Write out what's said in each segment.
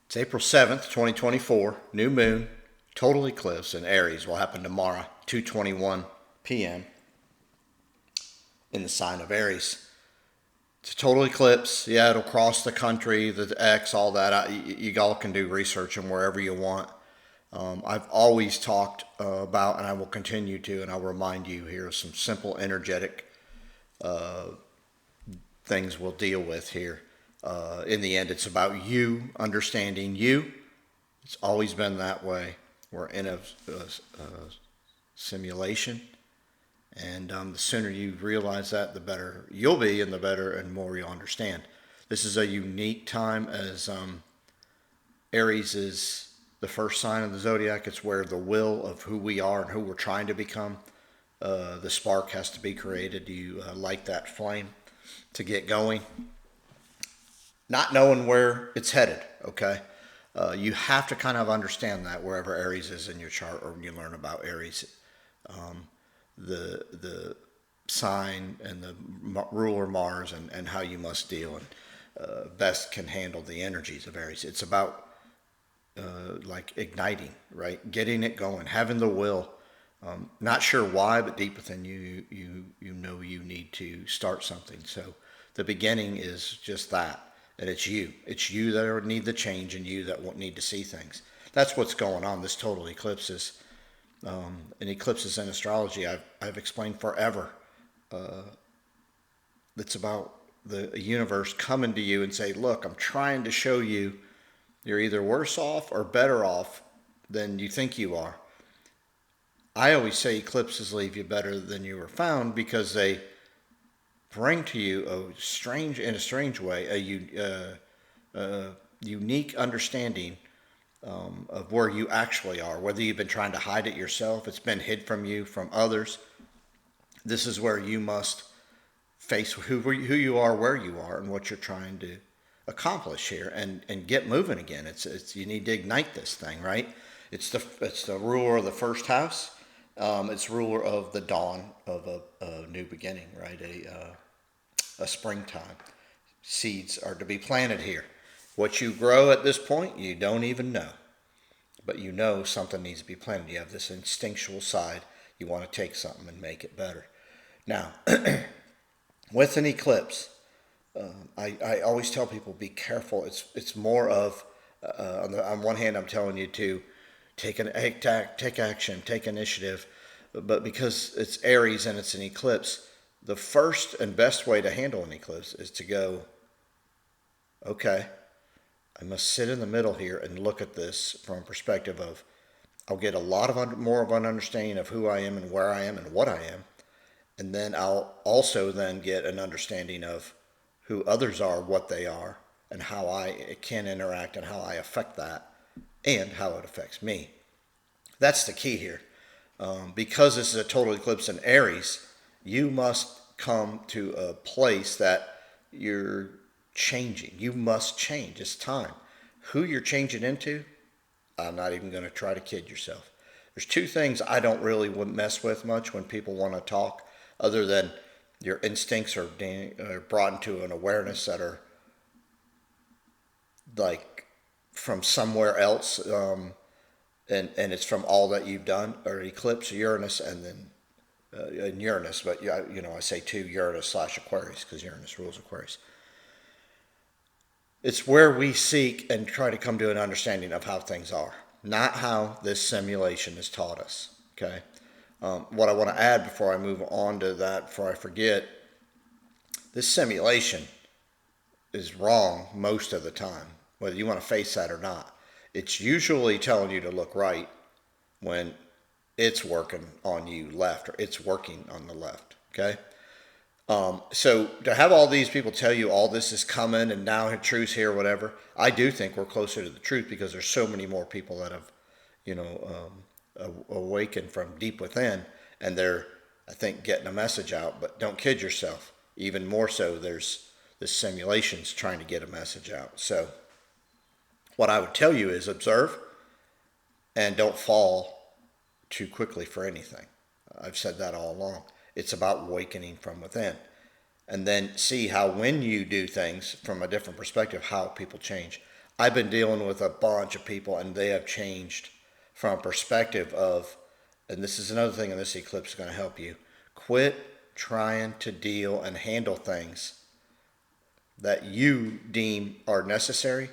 It's April 7th, 2024, new moon, total eclipse in Aries will happen tomorrow, 2:21 p.m. in the sign of Aries. It's a total eclipse. Yeah, it'll cross the country, the X, all that. You all can do research and wherever you want. I've always talked about, and I will continue to, and I'll remind you here, some simple energetic things we'll deal with here. In the end, it's about you understanding you. It's always been that way. We're in a simulation, and the sooner you realize that, the better you'll be, and the better and more you'll understand. This is a unique time, as Aries is the first sign of the zodiac. It's where the will of who we are and who we're trying to become, the spark has to be created. You light that flame to get going, not knowing where it's headed, okay? You have to kind of understand that wherever Aries is in your chart, or when you learn about Aries, the sign and the ruler Mars, and how you must deal and best can handle the energies of Aries. It's about like igniting, right? Getting it going, having the will. Not sure why, but deep within you, you know you need to start something. So the beginning is just that. And it's you. It's you that need the change, and you that won't need to see things. That's what's going on. This total eclipse is, and eclipses in astrology, I've explained forever. It's about the universe coming to you and say, look, I'm trying to show you you're either worse off or better off than you think you are. I always say eclipses leave you better than you were found, because they bring to you in a strange way, a unique understanding of where you actually are. Whether you've been trying to hide it yourself, it's been hid from you, from others. This is where you must face who you are, where you are, and what you're trying to accomplish here, and get moving again. It's you need to ignite this thing, right? It's the ruler of the first house. It's ruler of the dawn of a new beginning, right? A springtime. Seeds are to be planted here. What you grow at this point, you don't even know. But you know something needs to be planted. You have this instinctual side. You want to take something and make it better. Now, with an eclipse, I always tell people, be careful. It's more of, on one hand, I'm telling you to take action, take initiative. But because it's Aries and it's an eclipse, the first and best way to handle an eclipse is to go, okay, I must sit in the middle here and look at this from a perspective of, I'll get a lot of more of an understanding of who I am and where I am and what I am. And then I'll also then get an understanding of who others are, what they are, and how I can interact, and how I affect that, and how it affects me. That's the key here. Because this is a total eclipse in Aries, you must come to a place that you're changing. You must change. It's time. Who you're changing into, I'm not even going to try to kid yourself. There's two things I don't really mess with much when people want to talk, other than your instincts are brought into an awareness that are like from somewhere else, and it's from all that you've done, or eclipse, Uranus, and then in Uranus, but I say too Uranus / Aquarius, because Uranus rules Aquarius. It's where we seek and try to come to an understanding of how things are, not how this simulation has taught us. Okay. What I want to add before I move on to that, before I forget, this simulation is wrong most of the time, whether you want to face that or not. It's usually telling you to look right when it's working on you left, or it's working on the left, okay? So to have all these people tell you all this is coming and now truth's here, whatever, I do think we're closer to the truth, because there's so many more people that have, awakened from deep within, and they're, I think, getting a message out. But don't kid yourself. Even more so, there's this simulation's trying to get a message out. So what I would tell you is observe, and don't fall too quickly for anything. I've said that all along. It's about awakening from within. And then see how, when you do things from a different perspective, how people change. I've been dealing with a bunch of people, and they have changed from a perspective of, and this is another thing, and this eclipse is going to help you. Quit trying to deal and handle things that you deem are necessary,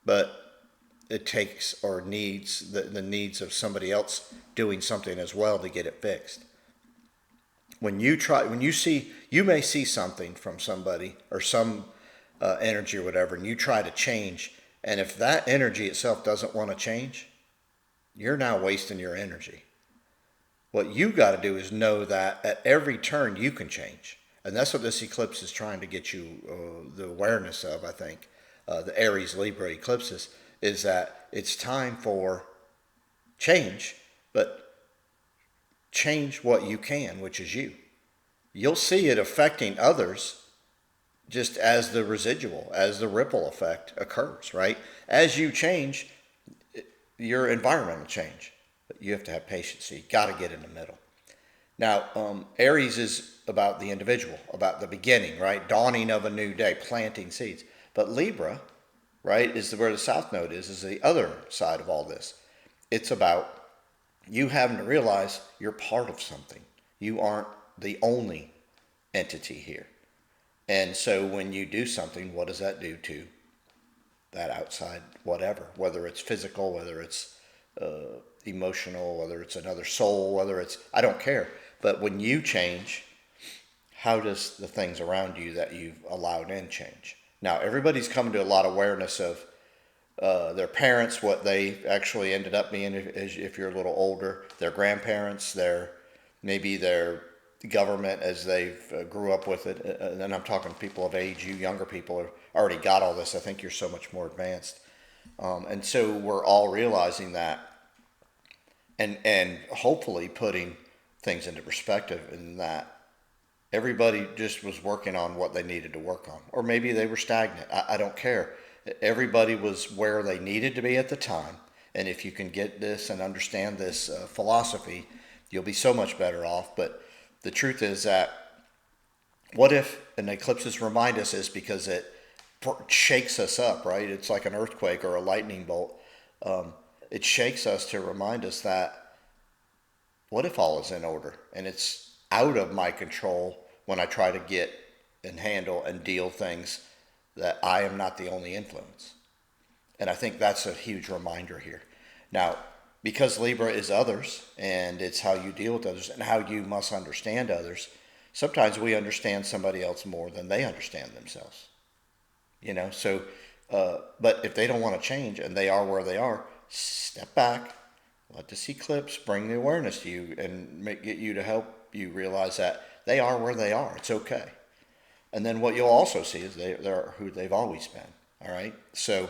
but it takes or needs the needs of somebody else doing something as well to get it fixed. When you see, you may see something from somebody or some energy or whatever, and you try to change, and if that energy itself doesn't want to change, you're now wasting your energy. What you got to do is know that at every turn you can change. And that's what this eclipse is trying to get you the awareness of, I think. The Aries Libra eclipses is that it's time for change, but change what you can, which is you. You'll see it affecting others just as the residual, as the ripple effect occurs, right? As you change, your environment will change. But you have to have patience, so you got to get in the middle. Now, Aries is about the individual, about the beginning, right? Dawning of a new day, planting seeds. But Libra, right, is where the South Node is the other side of all this. It's about you having to realize you're part of something. You aren't the only entity here. And so when you do something, what does that do to that outside whatever? Whether it's physical, whether it's emotional, whether it's another soul, whether it's, I don't care. But when you change, how does the things around you that you've allowed in change? Now, everybody's coming to a lot of awareness of their parents, what they actually ended up being if you're a little older, their grandparents, maybe their government as they've grew up with it. And I'm talking people of age. You younger people have already got all this. I think you're so much more advanced. And so we're all realizing that and hopefully putting things into perspective, in that everybody just was working on what they needed to work on. Or maybe they were stagnant. I don't care. Everybody was where they needed to be at the time. And if you can get this and understand this philosophy, you'll be so much better off. But the truth is that what if an eclipses remind us is because it shakes us up, right? It's like an earthquake or a lightning bolt. It shakes us to remind us that what if all is in order and it's out of my control when I try to get and handle and deal things, that I am not the only influence. And I think that's a huge reminder here. Now, because Libra is others, and it's how you deal with others and how you must understand others, sometimes we understand somebody else more than they understand themselves. So, but if they don't want to change and they are where they are, step back, let this eclipse bring the awareness to you and get you to help you realize that they are where they are. It's okay. And then what you'll also see is they're who they've always been. All right. So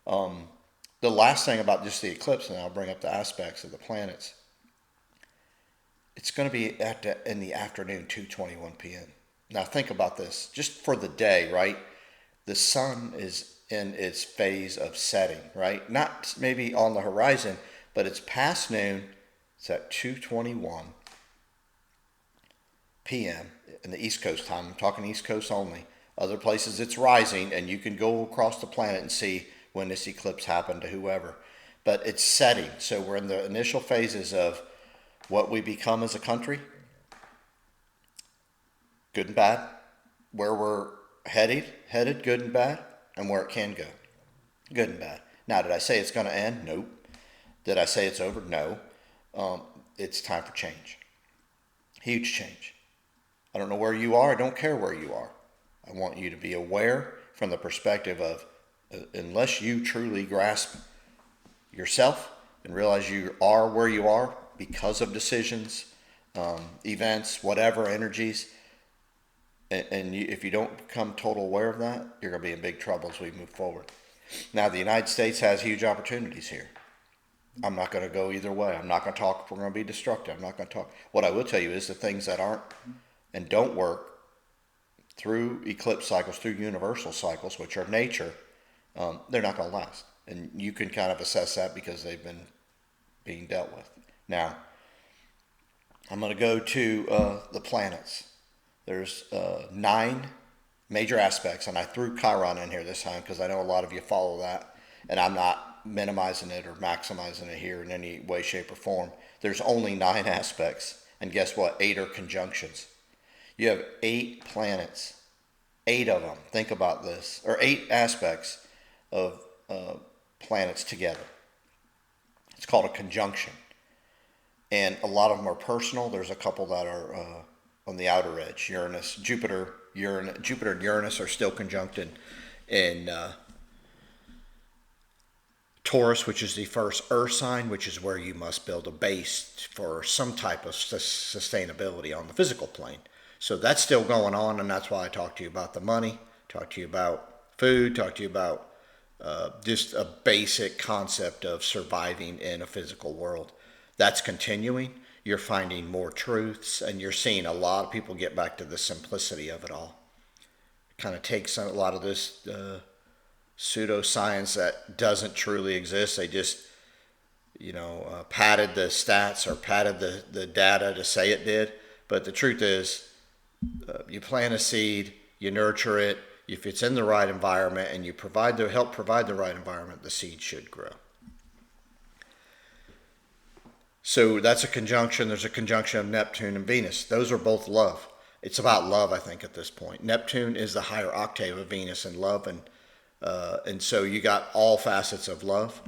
the last thing about just the eclipse, and I'll bring up the aspects of the planets. It's going to be in the afternoon, 2:21 p.m. Now think about this, just for the day, right? The sun is in its phase of setting, right? Not maybe on the horizon, but it's past noon. It's at 2:21 p.m. in the East Coast time. I'm talking East Coast only. Other places it's rising, and you can go across the planet and see when this eclipse happened to whoever. But it's setting. So we're in the initial phases of what we become as a country, good and bad, where we're headed, good and bad, and where it can go, good and bad. Now, did I say it's going to end? Nope. Did I say it's over? No. It's time for change. Huge change. I don't know where you are. I don't care where you are. I want you to be aware from the perspective of, unless you truly grasp yourself and realize you are where you are because of decisions, events, whatever, energies, and if you don't become total aware of that, you're going to be in big trouble as we move forward. Now, the United States has huge opportunities here. I'm not going to go either way. I'm not going to talk if we're going to be destructive. I'm not going to talk. What I will tell you is the things that aren't and don't work through eclipse cycles, through universal cycles, which are nature, they're not going to last. And you can kind of assess that because they've been being dealt with. Now, I'm going to go to the planets. There's 9 major aspects, and I threw Chiron in here this time because I know a lot of you follow that. And I'm not minimizing it or maximizing it here in any way, shape, or form. There's only 9 aspects. And guess what? 8 are conjunctions. You have 8 planets, 8 of them. Think about this, or 8 aspects of planets together. It's called a conjunction. And a lot of them are personal. There's a couple that are on the outer edge. Jupiter and Uranus are still conjunct in Taurus, which is the first Earth sign, which is where you must build a base for some type of sustainability on the physical plane. So that's still going on, and that's why I talk to you about the money, talk to you about food, talk to you about just a basic concept of surviving in a physical world. That's continuing. You're finding more truths, and you're seeing a lot of people get back to the simplicity of it all. It kind of takes a lot of this pseudoscience that doesn't truly exist. They just, padded the stats or padded the data to say it did. But the truth is, you plant a seed, you nurture it. If it's in the right environment and you help provide the right environment, the seed should grow. So that's a conjunction. There's a conjunction of Neptune and Venus. Those are both love. It's about love, I think, at this point. Neptune is the higher octave of Venus and love, and so you got all facets of love.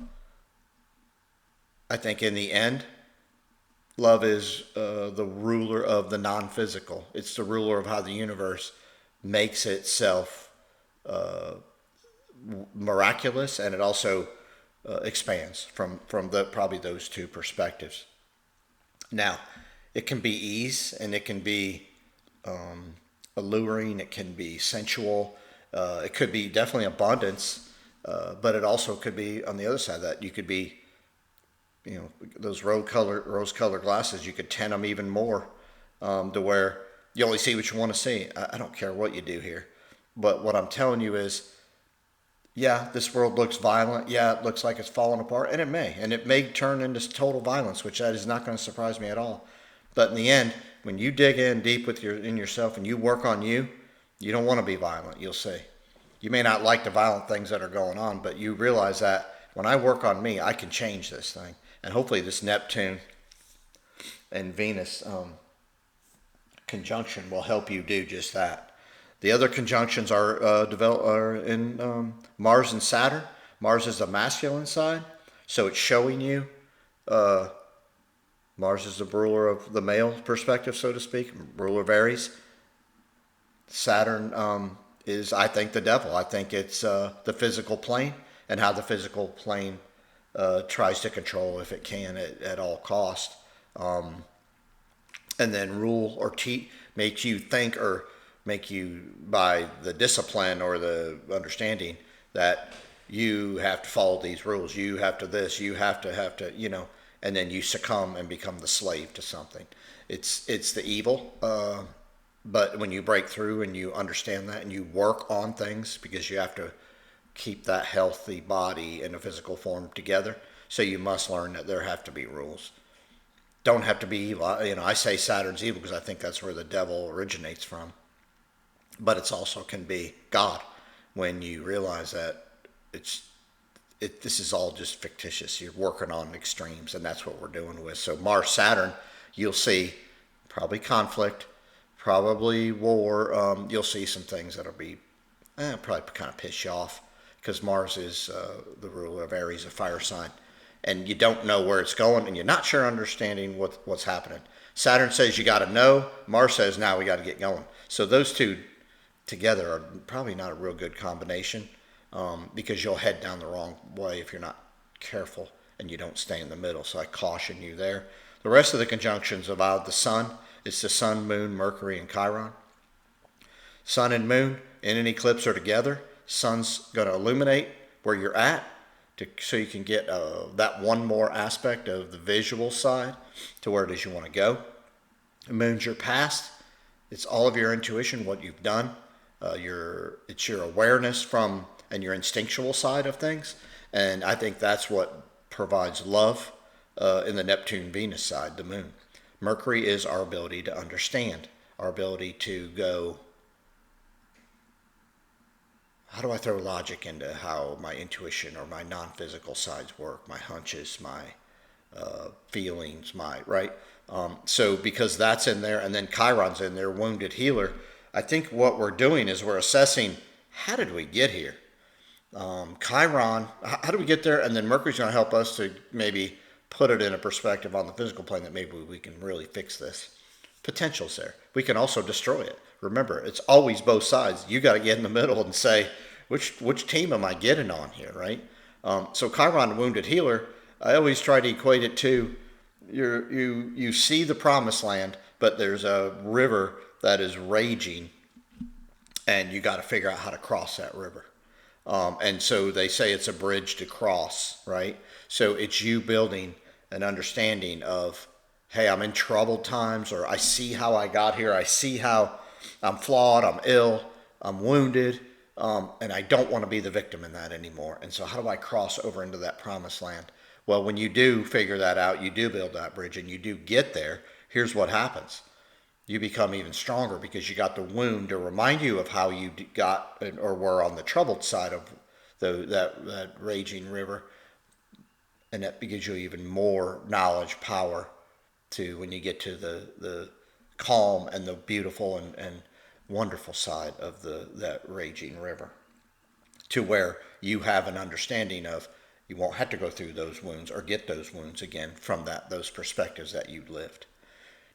I think in the end, love is the ruler of the non-physical. It's the ruler of how the universe makes itself miraculous, and it also expands from probably those 2 perspectives. Now, it can be ease, and it can be alluring. It can be sensual. It could be definitely abundance, but it also could be on the other side of that. You could be, those rose-colored glasses. You could tint them even more to where you only see what you want to see. I don't care what you do here, but what I'm telling you is, yeah, this world looks violent. Yeah, it looks like it's falling apart, and it may turn into total violence, which that is not going to surprise me at all. But in the end, when you dig in deep in yourself and you work on you, you don't want to be violent. You'll see. You may not like the violent things that are going on, but you realize that when I work on me, I can change this thing, and hopefully, this Neptune and Venus conjunction will help you do just that. The other conjunctions are in Mars and Saturn. Mars is the masculine side, so it's showing you. Mars is the ruler of the male perspective, so to speak, ruler of Aries. Saturn is, I think, the devil. I think it's the physical plane and how the physical plane tries to control, if it can, at all cost. And then rule or make you think, or make you, by the discipline or the understanding that you have to follow these rules, you have to this, you have to, and then you succumb and become the slave to something. It's the evil, but when you break through and you understand that and you work on things, because you have to keep that healthy body in a physical form together, so you must learn that there have to be rules. Don't have to be evil. I say Saturn's evil because I think that's where the devil originates from. But it's also can be God, when you realize that this is all just fictitious. You're working on extremes, and that's what we're doing with. So Mars, Saturn, you'll see probably conflict, probably war. You'll see some things that'll be probably kind of piss you off, because Mars is the ruler of Aries, a fire sign, and you don't know where it's going, and you're not sure understanding what's happening. Saturn says you got to know. Mars says now we got to get going. So those two together are probably not a real good combination, because you'll head down the wrong way if you're not careful and you don't stay in the middle. So I caution you there. The rest of the conjunctions about the sun, it's the sun, moon, Mercury, and Chiron. Sun and moon in an eclipse are together. Sun's going to illuminate where you're at, so you can get that one more aspect of the visual side to where it is you want to go. The moon's your past. It's all of your intuition, what you've done. It's your awareness from and your instinctual side of things, and I think that's what provides love in the Neptune-Venus side, the moon. Mercury is our ability to understand, our ability to go, how do I throw logic into how my intuition or my non-physical sides work, my hunches, my feelings, my right. So because that's in there, and then Chiron's in there, wounded healer. I think what we're doing is we're assessing how did we get here. Chiron, how do we get there? And then Mercury's going to help us to maybe put it in a perspective on the physical plane that maybe we can really fix this. Potential's there. We can also destroy it. Remember, it's always both sides. You got to get in the middle and say, which team am I getting on here, right? So Chiron, wounded healer, I always try to equate it to you see the promised land, but there's a river that is raging, and you got to figure out how to cross that river. And so they say it's a bridge to cross, right? So it's you building an understanding of, hey, I'm in troubled times, or I see how I got here. I see how I'm flawed, I'm ill, I'm wounded, and I don't want to be the victim in that anymore. And so how do I cross over into that promised land? Well, when you do figure that out, you do build that bridge and you do get there, here's what happens. You become even stronger because you got the wound to remind you of how you got or were on the troubled side of that raging river. And that gives you even more knowledge, power to when you get to the calm and the beautiful and wonderful side of that raging river, to where you have an understanding of you won't have to go through those wounds or get those wounds again from those perspectives that you lived.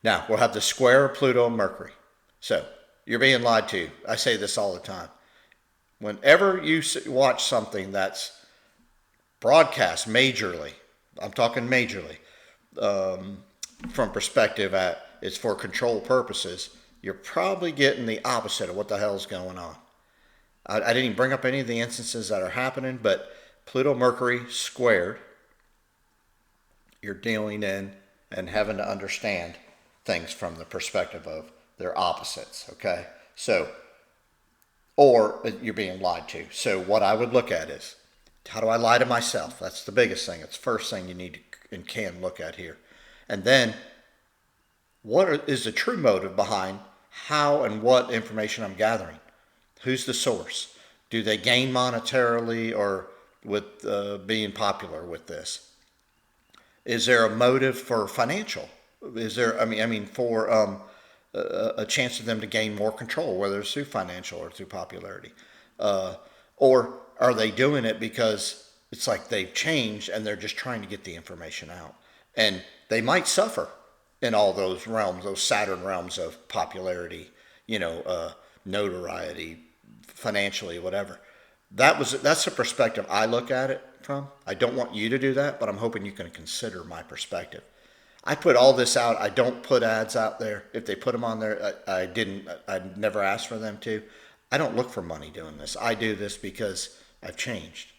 Now, we'll have the square of Pluto and Mercury. So, you're being lied to. I say this all the time. Whenever you watch something that's broadcast majorly, I'm talking majorly, from perspective at it's for control purposes, you're probably getting the opposite of what the hell's going on. I didn't even bring up any of the instances that are happening, but Pluto Mercury squared, you're dealing in and having to understand things from the perspective of their opposites, okay? So, or you're being lied to. So what I would look at is, how do I lie to myself? That's the biggest thing. It's the first thing you need to and can look at here. And then, what is the true motive behind how and what information I'm gathering? Who's the source? Do they gain monetarily or with being popular with this? Is there a motive for financial? Is there, for a chance for them to gain more control, whether it's through financial or through popularity? Or are they doing it because it's like they've changed and they're just trying to get the information out? And they might suffer in all those realms, those Saturn realms of popularity, notoriety, financially, whatever. That's the perspective I look at it from. I don't want you to do that, but I'm hoping you can consider my perspective. I put all this out. I don't put ads out there. If they put them on there, I never asked for them to. I don't look for money doing this. I do this because I've changed.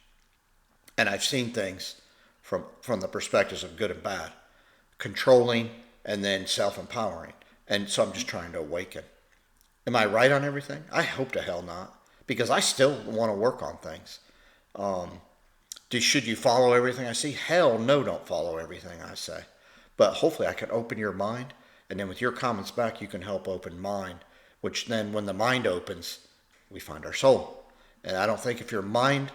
And I've seen things from the perspectives of good and bad, controlling and then self-empowering. And so I'm just trying to awaken. Am I right on everything? I hope to hell not, because I still want to work on things. Should you follow everything I see? Hell no, don't follow everything I say. But hopefully I can open your mind, and then with your comments back, you can help open mine, which then when the mind opens, we find our soul. And I don't think if your mind,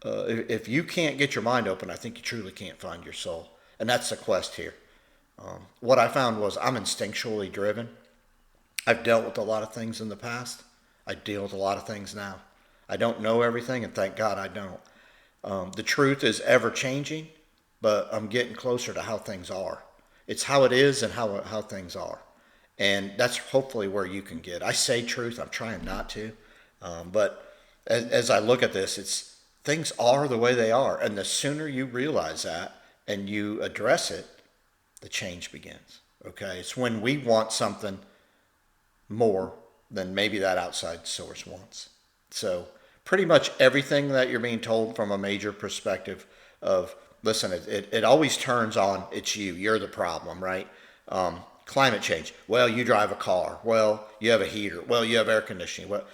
if you can't get your mind open, I think you truly can't find your soul. And that's the quest here. What I found was I'm instinctually driven. I've dealt with a lot of things in the past. I deal with a lot of things now. I don't know everything, and thank God I don't. The truth is ever changing, but I'm getting closer to how things are. It's how it is and how things are. And that's hopefully where you can get. I say truth, I'm trying not to. But as I look at this, things are the way they are. And the sooner you realize that and you address it, the change begins. Okay? It's when we want something more than maybe that outside source wants. So pretty much everything that you're being told from a major perspective of, listen, it always turns on, it's you're the problem, right? Climate change. Well, you drive a car. Well, you have a heater. Well, you have air conditioning. Well,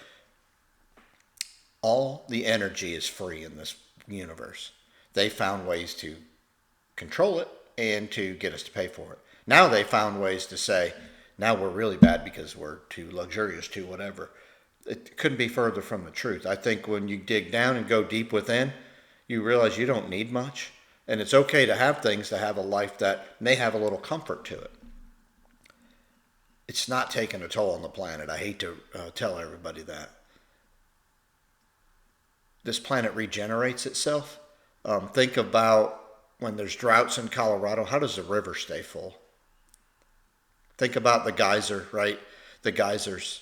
all the energy is free in this universe. They found ways to control it and to get us to pay for it. Now they found ways to say, now we're really bad because we're too luxurious, too whatever. it couldn't be further from the truth. I think when you dig down and go deep within, you realize you don't need much. And it's okay to have things, to have a life that may have a little comfort to it. It's not taking a toll on the planet. I hate to tell everybody that. This planet regenerates itself. Think about when there's droughts in Colorado, how does the river stay full? Think about the geyser, right? The geysers.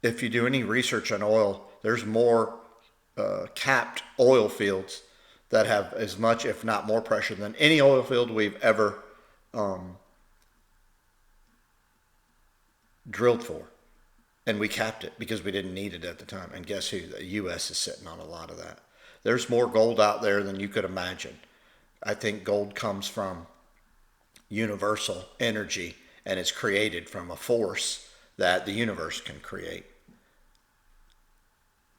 If you do any research on oil, there's more capped oil fields that have as much, if not more, pressure than any oil field we've ever drilled for. And we capped it because we didn't need it at the time. And guess who? The U.S. is sitting on a lot of that. There's more gold out there than you could imagine. I think gold comes from universal energy, and it's created from a force that the universe can create.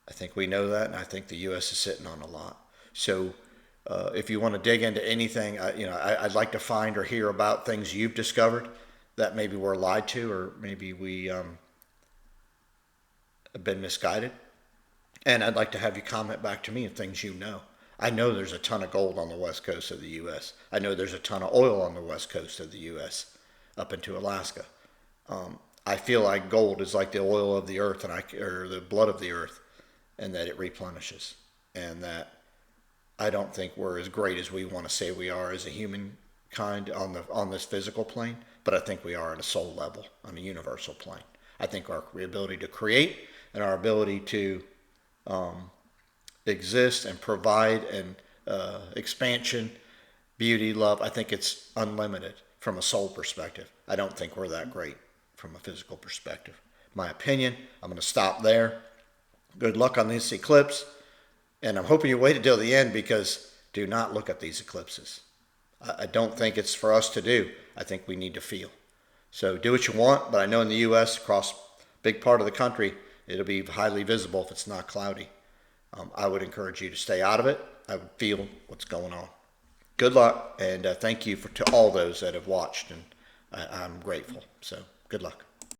I think we know that, and I think the U.S. is sitting on a lot. So if you want to dig into anything, I'd like to find or hear about things you've discovered that maybe we're lied to, or maybe we have been misguided. And I'd like to have you comment back to me of things you know. I know there's a ton of gold on the west coast of the U.S. I know there's a ton of oil on the west coast of the U.S. up into Alaska. I feel like gold is like the oil of the earth, or the blood of the earth, and that it replenishes. And that I don't think we're as great as we want to say we are as a humankind on this physical plane, but I think we are on a soul level, on a universal plane. I think our ability to create and our ability to exist and provide and expansion, beauty, love, I think it's unlimited from a soul perspective. I don't think we're that great from a physical perspective. My opinion, I'm going to stop there. Good luck on this eclipse. And I'm hoping you waited till the end, because do not look at these eclipses. I don't think it's for us to do. I think we need to feel. So do what you want, but I know in the U.S., across a big part of the country, it'll be highly visible if it's not cloudy. I would encourage you to stay out of it. I would feel what's going on. Good luck, and thank you to all those that have watched, and I'm grateful. So good luck.